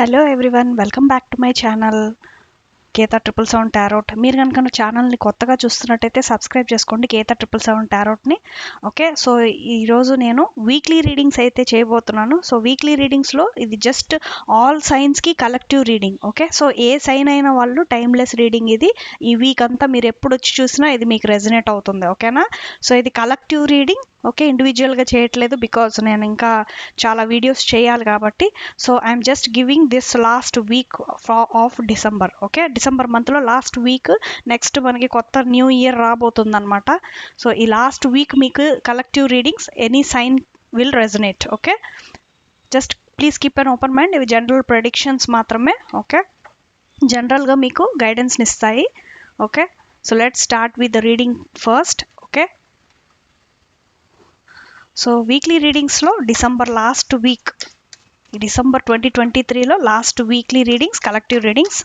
Hello everyone, welcome back to my channel Ketha 777 tarot. మీరు కనుక నా ఛానల్ని కొత్తగా చూస్తున్నట్టయితే సబ్స్క్రైబ్ చేసుకోండి, కేతా 777 టారోట్ని. ఓకే, సో ఈరోజు నేను వీక్లీ రీడింగ్స్ అయితే చేయబోతున్నాను. సో వీక్లీ రీడింగ్స్లో ఇది జస్ట్ ఆల్ సైన్స్కి కలెక్టివ్ రీడింగ్. ఓకే, సో ఏ సైన్ అయిన వాళ్ళు టైమ్లెస్ రీడింగ్ ఇది. ఈ వీక్ అంతా మీరు ఎప్పుడు వచ్చి చూసినా ఇది మీకు రెజనేట్ అవుతుంది. ఓకేనా? సో ఇది కలెక్టివ్ రీడింగ్. ఓకే, ఇండివిజువల్గా చేయట్లేదు బికాజ్ నేను ఇంకా చాలా వీడియోస్ చేయాలి కాబట్టి. So I'm just giving this last week of December. Okay, December మంత్లో లాస్ట్ వీక్, నెక్స్ట్ మనకి కొత్త న్యూ ఇయర్ రాబోతుంది అనమాట. సో ఈ లాస్ట్ వీక్ మీకు collective readings any sign will resonate. Okay, just please keep an open mind. ఇవి general predictions మాత్రమే. ఓకే, జనరల్గా మీకు గైడెన్స్ని ఇస్తాయి. Okay, so let's start with the reading first. Okay, so weekly రీడింగ్స్లో డిసెంబర్ లాస్ట్ వీక్, డిసెంబర్ 2023లో last weekly readings, collective readings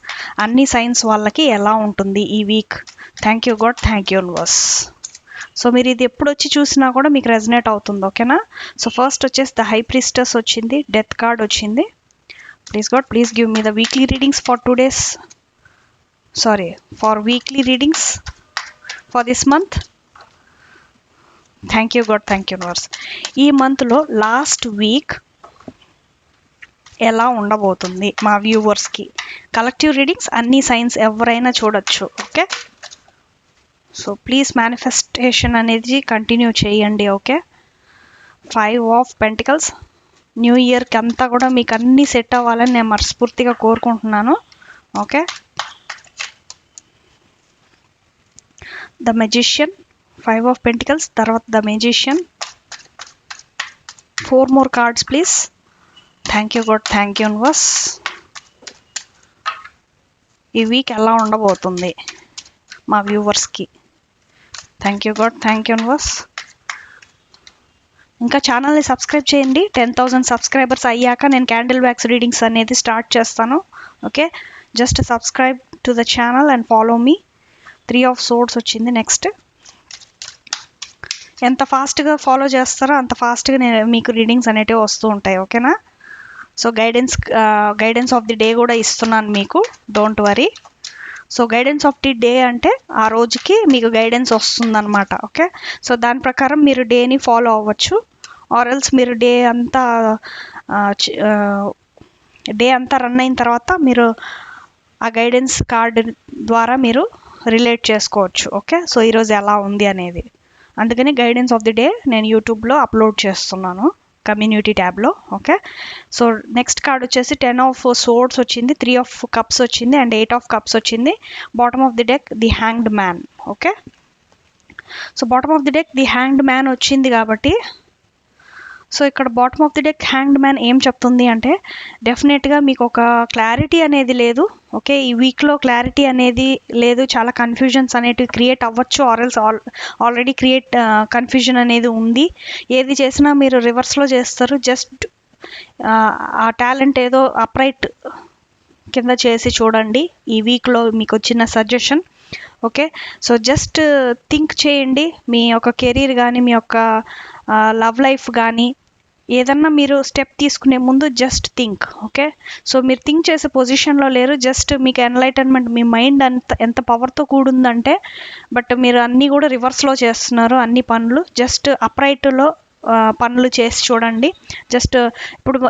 అన్ని science వాళ్ళకి ఎలా ఉంటుంది ఈ week. Thank you God, thank you universe. So మీరు ఇది ఎప్పుడు వచ్చి చూసినా కూడా మీకు రెజనేట్ అవుతుంది. ఓకేనా? సో ఫస్ట్ వచ్చేసి ద హై ప్రీస్టెస్ వచ్చింది, డెత్ కార్డ్ వచ్చింది. Please God, please give me the weekly readings for 2 days. Sorry, for weekly readings for this month. Thank you God, thank you universe. ఈ మంత్లో last week ఎలా ఉండబోతుంది మా వ్యూవర్స్కి? Collective readings అన్ని science ఎవరైనా చూడొచ్చు. ఓకే, సో ప్లీజ్ మేనిఫెస్టేషన్ అనేది కంటిన్యూ చేయండి. Okay, 5 of Pentacles. న్యూ ఇయర్కి అంతా కూడా మీకు అన్నీ సెట్ అవ్వాలని నేను మనస్ఫూర్తిగా కోరుకుంటున్నాను. Okay, the magician, 5 of Pentacles, తర్వాత the magician. 4 more cards please. Thank you God, thank you universe. ఈ వీక్ ఎలా ఉండబోతుంది మా వ్యూవర్స్కి? Thank you God, thank you universe. ఇంకా ఛానల్ని సబ్స్క్రైబ్ చేయండి. 10,000 సబ్స్క్రైబర్స్ అయ్యాక నేను క్యాండిల్ వ్యాక్స్ రీడింగ్స్ అనేది స్టార్ట్ చేస్తాను. Okay, just subscribe to the channel and follow me. 3 of Swords వచ్చింది. నెక్స్ట్, ఎంత ఫాస్ట్గా ఫాలో చేస్తారో అంత ఫాస్ట్గా నేను మీకు రీడింగ్స్ అనేటివి వస్తూ ఉంటాయి. ఓకేనా? So guidance of the day కూడా ఇస్తున్నాను మీకు, don't worry. So guidance of the day అంటే ఆ రోజుకి మీకు గైడెన్స్ వస్తుందన్నమాట. ఓకే, సో దాని ప్రకారం మీరు డేని ఫాలో అవ్వచ్చు. ఆర్ఎల్స్ మీరు డే అంతా రన్ అయిన తర్వాత మీరు ఆ గైడెన్స్ కార్డు ద్వారా మీరు రిలేట్ చేసుకోవచ్చు. ఓకే, సో ఈరోజు ఎలా ఉంది అనేది. అందుకని గైడెన్స్ ఆఫ్ ది డే నేను యూట్యూబ్లో అప్లోడ్ చేస్తున్నాను, కమ్యూనిటీ ట్యాబ్లో. ఓకే, సో నెక్స్ట్ కార్డ్ వచ్చేసి 10 of Swords వచ్చింది, 3 of Cups వచ్చింది అండ్ 8 of Cups వచ్చింది. Bottom of the deck the hanged man. Okay, so bottom of the deck the hanged man వచ్చింది కాబట్టి, సో ఇక్కడ bottom of the deck hanged man ఏం చెప్తుంది అంటే డెఫినెట్గా మీకు ఒక క్లారిటీ అనేది లేదు. ఓకే, ఈ వీక్లో క్లారిటీ అనేది లేదు, చాలా కన్ఫ్యూజన్స్ అనేటివి క్రియేట్ అవ్వచ్చు. ఆర్ఎల్స్ ఆల్రెడీ కన్ఫ్యూజన్ అనేది ఉంది. ఏది చేసినా మీరు రివర్స్లో చేస్తారు. జస్ట్ ఆ టాలెంట్ ఏదో అప్రైట్ కింద చేసి చూడండి. ఈ వీక్లో మీకు వచ్చిన suggestion. Okay, so just think చేయండి. మీ యొక్క కెరీర్ కానీ, మీ యొక్క లవ్ లైఫ్ కానీ, ఏదన్నా మీరు స్టెప్ తీసుకునే ముందు జస్ట్ థింక్. ఓకే, సో మీరు థింక్ చేసే పొజిషన్లో లేరు. జస్ట్ మీకు ఎన్లైటన్మెంట్, మీ మైండ్ ఎంత పవర్తో కూడుందంటే, బట్ మీరు అన్నీ కూడా రివర్స్లో చేస్తున్నారు అన్ని పనులు. జస్ట్ అప్రైట్లో పనులు చేసి చూడండి. జస్ట్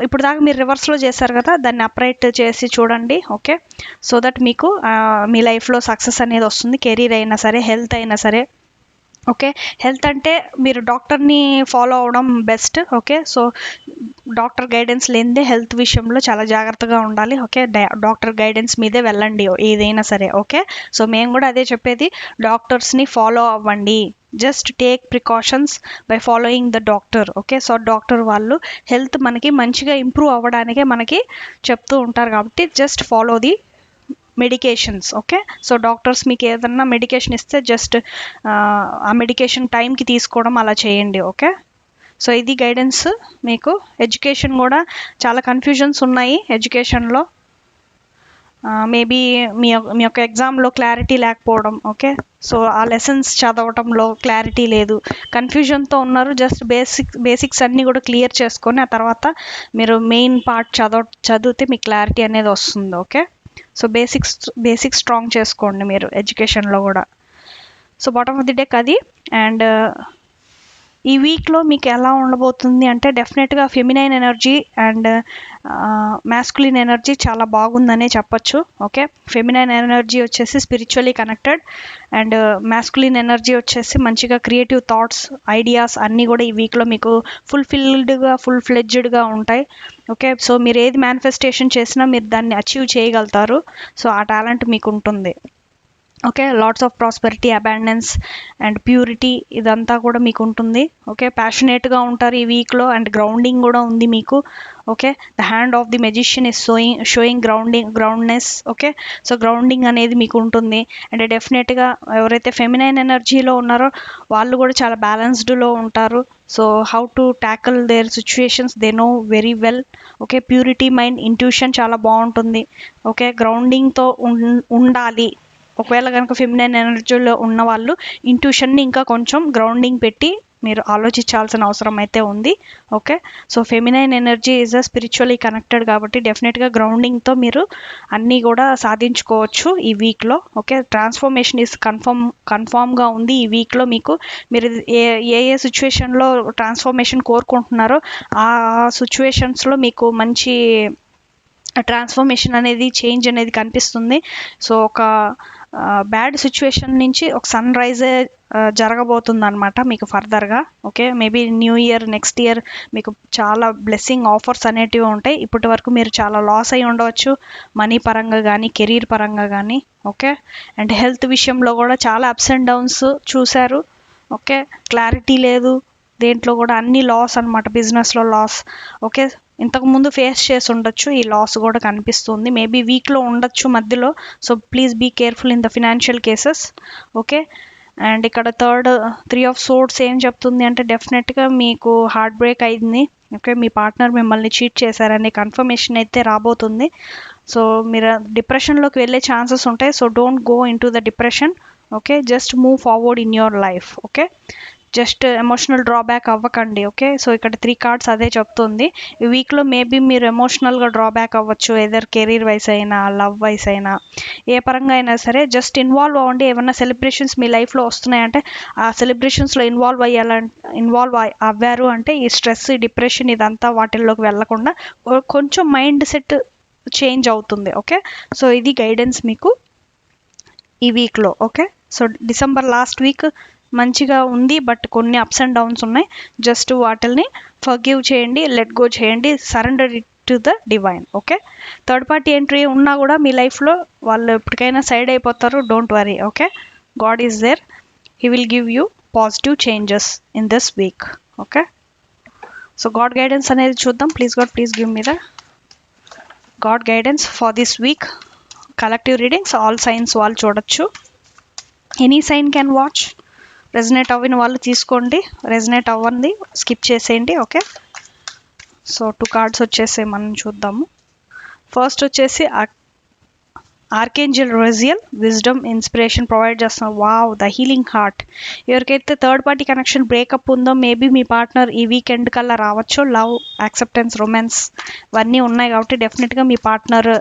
ఇప్పుడు దాకా మీరు రివర్స్లో చేశారు కదా, దాన్ని అప్రైట్ చేసి చూడండి. ఓకే, సో దట్ మీకు మీ లైఫ్లో సక్సెస్ అనేది వస్తుంది. కెరీర్ అయినా సరే, హెల్త్ అయినా సరే. ఓకే, హెల్త్ అంటే మీరు డాక్టర్ని ఫాలో అవడం best. Okay, so doctor guidance లేనిదే హెల్త్ విషయంలో చాలా జాగ్రత్తగా ఉండాలి. ఓకే, డాక్టర్ గైడెన్స్ మీదే వెళ్ళండి ఏదైనా సరే. ఓకే, సో మేము కూడా అదే చెప్పేది, డాక్టర్స్ని ఫాలో అవ్వండి. Just take precautions by following the doctor. Okay, so doctor వాళ్ళు హెల్త్ మనకి మంచిగా ఇంప్రూవ్ అవ్వడానికే మనకి చెప్తూ ఉంటారు కాబట్టి just follow the medications. Okay, so doctors మీకు ఏదన్నా మెడికేషన్ ఇస్తే జస్ట్ ఆ మెడికేషన్ టైంకి తీసుకోవడం అలా చేయండి. ఓకే, సో ఇది గైడెన్స్ మీకు. ఎడ్యుకేషన్ కూడా చాలా కన్ఫ్యూజన్స్ ఉన్నాయి ఎడ్యుకేషన్లో. మేబీ మీ యొక్క ఎగ్జామ్లో క్లారిటీ లేకపోవడం, ఓకే. సో ఆ లెసన్స్ చదవటంలో క్లారిటీ లేదు, కన్ఫ్యూజన్తో ఉన్నారు. జస్ట్ బేసిక్స్ అన్నీ కూడా క్లియర్ చేసుకొని ఆ తర్వాత మీరు మెయిన్ పార్ట్ చదివితే మీకు క్లారిటీ అనేది వస్తుంది, ఓకే. సో బేసిక్స్ స్ట్రాంగ్ చేసుకోండి మీరు ఎడ్యుకేషన్లో కూడా. So bottom of the deck అది. అండ్ ఈ వీక్లో మీకు ఎలా ఉండబోతుంది అంటే డెఫినెట్గా feminine energy and masculine energy చాలా బాగుందనే చెప్పచ్చు, ఓకే. ఫెమినైన్ ఎనర్జీ వచ్చేసి spiritually connected and masculine energy వచ్చేసి మంచిగా క్రియేటివ్ థాట్స్, ఐడియాస్ అన్నీ కూడా ఈ వీక్లో మీకు ఫుల్ ఫ్లెడ్జ్డ్గా ఉంటాయి, ఓకే. సో మీరు ఏది మేనిఫెస్టేషన్ చేసినా మీరు దాన్ని అచీవ్ చేయగలుగుతారు. సో ఆ టాలెంట్ మీకు ఉంటుంది, okay. Lots of prosperity, abundance and purity ఇదంతా కూడా మీకు ఉంటుంది, ఓకే. ప్యాషనేట్గా ఉంటారు ఈ వీక్లో అండ్ గ్రౌండింగ్ కూడా ఉంది మీకు, okay. The hand of the magician is showing groundness, okay. So grounding అనేది మీకు ఉంటుంది. అండ్ డెఫినెట్గా ఎవరైతే ఫెమినైన్ ఎనర్జీలో ఉన్నారో వాళ్ళు కూడా చాలా బ్యాలెన్స్డ్లో ఉంటారు. So how to tackle their situations they know very well, okay. Purity mind, intuition చాలా బాగుంటుంది, ఓకే. గ్రౌండింగ్తో ఉండాలి. ఒకవేళ కనుక ఫెమినైన్ ఎనర్జీలో ఉన్న వాళ్ళు ఇంట్యూషన్ని ఇంకా కొంచెం గ్రౌండింగ్ పెట్టి మీరు ఆలోచించాల్సిన అవసరం అయితే ఉంది, okay. So feminine energy is a spiritually connected కాబట్టి డెఫినెట్గా గ్రౌండింగ్తో మీరు అన్నీ కూడా సాధించుకోవచ్చు ఈ వీక్లో, ఓకే. ట్రాన్స్ఫర్మేషన్ ఈజ్ కన్ఫామ్గా ఉంది ఈ వీక్లో మీకు. మీరు ఏ సిచ్యువేషన్లో ట్రాన్స్ఫర్మేషన్ కోరుకుంటున్నారో ఆ సిచ్యువేషన్స్లో మీకు మంచి ట్రాన్స్ఫర్మేషన్ అనేది, చేంజ్ అనేది కనిపిస్తుంది. సో ఒక బ్యాడ్ సిచ్యువేషన్ నుంచి ఒక సన్ రైజే జరగబోతుంది అనమాట మీకు ఫర్దర్గా, okay. Maybe new year, next year మీకు చాలా బ్లెస్సింగ్ ఆఫర్స్ అనేటివి ఉంటాయి. ఇప్పటి వరకు మీరు చాలా లాస్ అయి ఉండవచ్చు, మనీ పరంగా కానీ కెరీర్ పరంగా కానీ, ఓకే. అండ్ హెల్త్ విషయంలో కూడా చాలా అప్స్ అండ్ డౌన్స్ చూశారు, ఓకే. క్లారిటీ లేదు దేంట్లో కూడా, అన్ని లాస్ అనమాట, బిజినెస్లో లాస్, ఓకే. ఇంతకుముందు ఫేస్ చేసి ఉండొచ్చు, ఈ లాస్ కూడా కనిపిస్తుంది. మేబీ వీక్లో ఉండొచ్చు మధ్యలో. So please be careful in the financial cases, okay. And ఇక్కడ థర్డ్ 3 ఆఫ్ సోర్డ్స్ ఏం చెప్తుంది అంటే డెఫినెట్గా మీకు హార్ట్ బ్రేక్ అయింది, ఓకే. మీ పార్ట్నర్ మిమ్మల్ని చీట్ చేశారనే కన్ఫర్మేషన్ అయితే రాబోతుంది. సో మీరు డిప్రెషన్లోకి వెళ్ళే ఛాన్సెస్ ఉంటాయి. So don't go in to the depression, okay. Just move forward in your life, okay. Just emotional drawback అవ్వకండి, ఓకే. సో ఇక్కడ 3 కార్డ్స్ అదే చెప్తుంది. ఈ వీక్లో మేబీ మీరు ఎమోషనల్గా డ్రాబ్యాక్ అవ్వచ్చు, ఏదర్ కెరీర్ వైస్ అయినా, లవ్ వైస్ అయినా, ఏ పరంగా అయినా సరే. జస్ట్ ఇన్వాల్వ్ అవ్వండి. ఏమన్నా సెలబ్రేషన్స్ మీ లైఫ్లో వస్తున్నాయంటే ఆ సెలబ్రేషన్స్లో ఇన్వాల్వ్ అవ్వారు అంటే ఈ స్ట్రెస్, ఈ డిప్రెషన్ ఇదంతా వాటిల్లోకి వెళ్ళకుండా కొంచెం మైండ్ సెట్ చేంజ్ అవుతుంది, ఓకే. సో ఇది గైడెన్స్ మీకు ఈ వీక్లో, okay. So December last week మంచిగా ఉంది, బట్ కొన్ని అప్స్ అండ్ డౌన్స్ ఉన్నాయి. జస్ట్ వాటిల్ని ఫర్గివ్ చేయండి, లెట్ గో చేయండి, surrender it to the divine, okay. Third party entry ఉన్నా కూడా మీ లైఫ్లో వాళ్ళు ఎప్పటికైనా సైడ్ అయిపోతారు, don't worry, okay. God is there, he will give you positive changes in this week, okay. So God guidance అనేది చూద్దాం. Please God, please give me the God guidance for this week. Collective readings, all signs వాళ్ళు చూడొచ్చు, any sign can watch. Resonate అవ్విన వాళ్ళు తీసుకోండి, resonate అవ్వండి skip చేసేయండి, okay. So 2 cards వచ్చేసి మనం చూద్దాము. ఫస్ట్ వచ్చేసి ఆర్కేంజల్ రజియల్, విజ్డమ్, ఇన్స్పిరేషన్ ప్రొవైడ్ చేస్తున్నారు. Wow, the healing heart. ఎవరికైతే థర్డ్ పార్టీ కనెక్షన్ బ్రేకప్ ఉందో మేబీ మీ పార్ట్నర్ ఈ వీకెండ్ కల్లా రావచ్చు. లవ్, యాక్సెప్టెన్స్, రొమాన్స్ ఇవన్నీ ఉన్నాయి కాబట్టి డెఫినెట్గా మీ పార్ట్నర్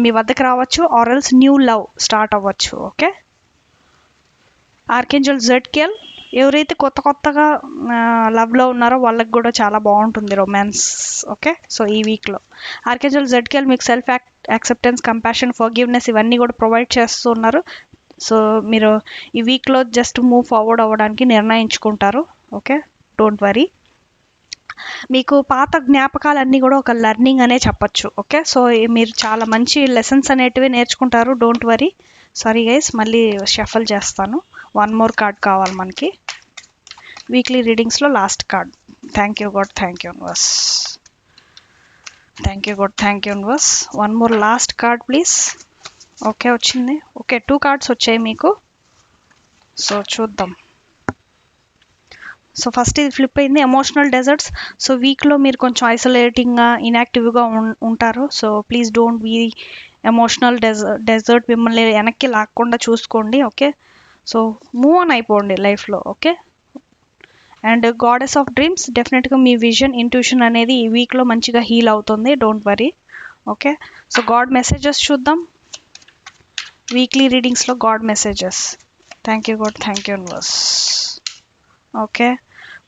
మీ వద్దకు రావచ్చు, or else new love start అవ్వచ్చు, ఓకే. ఆర్కేంజల్ జెడ్కియల్, ఎవరైతే కొత్తగా లవ్లో ఉన్నారో వాళ్ళకి కూడా చాలా బాగుంటుంది రొమాన్స్, ఓకే. సో ఈ వీక్లో ఆర్కేంజల్ జెడ్కియల్ మీకు సెల్ఫ్ యాక్సెప్టెన్స్, కంపాషన్, ఫర్గివ్నెస్ ఇవన్నీ కూడా ప్రొవైడ్ చేస్తున్నారు. సో మీరు ఈ వీక్లో జస్ట్ మూవ్ ఫార్వర్డ్ అవ్వడానికి నిర్ణయించుకుంటారు, ఓకే. Don't worry. మీకు పాత జ్ఞాపకాలన్నీ కూడా ఒక లెర్నింగ్ అనే చెప్పచ్చు, ఓకే. సో మీరు చాలా మంచి లెసన్స్ అనేటివి నేర్చుకుంటారు, డోంట్ వరీ. సారీ గైస్, మళ్ళీ షఫల్ చేస్తాను. 1 more కార్డ్ కావాలి మనకి వీక్లీ రీడింగ్స్లో. Last card. Thank you God, thank you universe, thank you God, thank you universe. 1 more last card please. Okay వచ్చింది, ఓకే. 2 కార్డ్స్ వచ్చాయి మీకు. సో చూద్దాం. సో ఫస్ట్ ఇది ఫ్లిప్ అయింది, ఎమోషనల్ డెజర్ట్స్. సో వీక్లో మీరు కొంచెం ఐసోలేటింగ్గా, ఇన్యాక్టివ్గా ఉంటారు. So please don't be emotional desert మిమ్మల్ని వెనక్కి లాక్కుండా చూసుకోండి. ఓకే, సో మూవ్ ఆన్ అయిపోండి లైఫ్లో. Okay, and goddess of dreams, డెఫినెట్గా మీ విజన్ ఇంట్యూషన్ అనేది ఈ వీక్లో మంచిగా హీల్ అవుతుంది. Don't worry. Okay, so God messages చూద్దాం. వీక్లీ రీడింగ్స్లో God messages. Thank you God, thank you universe. Okay,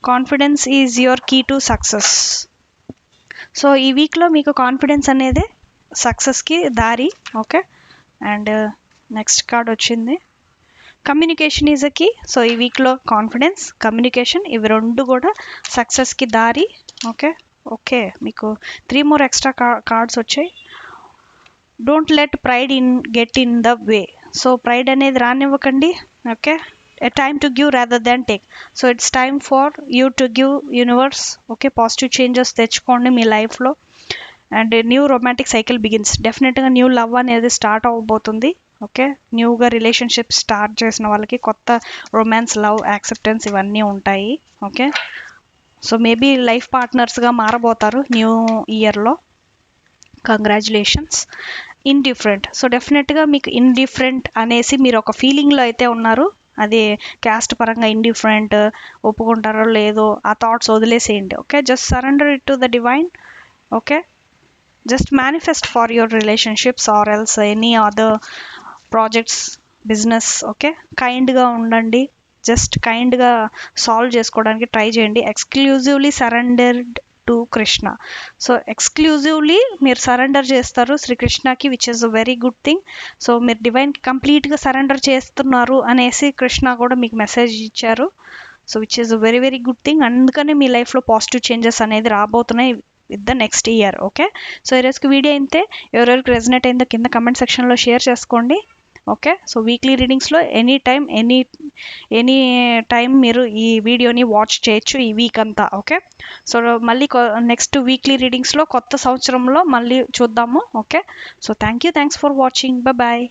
confidence is your key to success. So ఈ వీక్లో మీకు కాన్ఫిడెన్స్ అనేది సక్సెస్కి దారి. ఓకే, అండ్ నెక్స్ట్ కార్డ్ వచ్చింది communication is a key. So ఈ వీక్లో కాన్ఫిడెన్స్, కమ్యూనికేషన్ ఇవి రెండు కూడా సక్సెస్కి దారి. ఓకే ఓకే, మీకు 3 more ఎక్స్ట్రా కార్డ్స్ వచ్చాయి. Don't let pride get in the way. So pride అనేది రానివ్వకండి. Okay, a time to give rather than take. So it's time for you to give universe. Okay, positive changes తెచ్చుకోండి మీ లైఫ్లో. And new romantic cycle begins. డెఫినెట్గా new love అనేది start అవ్వబోతుంది. Okay, న్యూగా relationship start చేసిన వాళ్ళకి కొత్త రొమాన్స్, లవ్, యాక్సెప్టెన్స్ ఇవన్నీ ఉంటాయి. ఓకే, సో మేబీ లైఫ్ పార్ట్నర్స్గా మారబోతారు న్యూ ఇయర్లో. కంగ్రాచులేషన్స్. ఇండిఫరెంట్. సో డెఫినెట్గా మీకు ఇండిఫరెంట్ అనేసి మీరు ఒక ఫీలింగ్లో అయితే ఉన్నారు. అది క్యాస్ట్ పరంగా ఇండిఫరెంట్, ఒప్పుకుంటారో లేదో ఆ థాట్స్ వదిలేసేయండి. Okay, just surrender it to the divine. Okay, just manifest for your relationships or else any other projects, business. Okay, కైండ్గా ఉండండి. జస్ట్ కైండ్గా సాల్వ్ చేసుకోవడానికి ట్రై చేయండి. ఎక్స్క్లూజివ్లీ సరెండర్డ్ టు కృష్ణ. సో ఎక్స్క్లూజివ్లీ మీరు సరెండర్ చేస్తారు శ్రీకృష్ణకి, which is a very good thing. So మీరు డివైన్కి కంప్లీట్గా సరెండర్ చేస్తున్నారు అనేసి కృష్ణ కూడా మీకు మెసేజ్ ఇచ్చారు. So which is a very very good thing. అందుకనే మీ లైఫ్లో పాజిటివ్ చేంజెస్ అనేది రాబోతున్నాయి with the next year. Okay, so ఈరోజుకి వీడియో అయితే ఎవరెవరికి రెజనేట్ అయిందో కింద కమెంట్ సెక్షన్లో షేర్ చేసుకోండి. ఓకే, సో వీక్లీ రీడింగ్స్లో ఎనీ టైం మీరు ఈ వీడియోని వాచ్ చేయొచ్చు ఈ వీక్ అంతా. ఓకే, సో మళ్ళీ నెక్స్ట్ వీక్లీ రీడింగ్స్లో కొత్త సంవత్సరంలో మళ్ళీ చూద్దాము. Okay, so thanks for watching. Bye.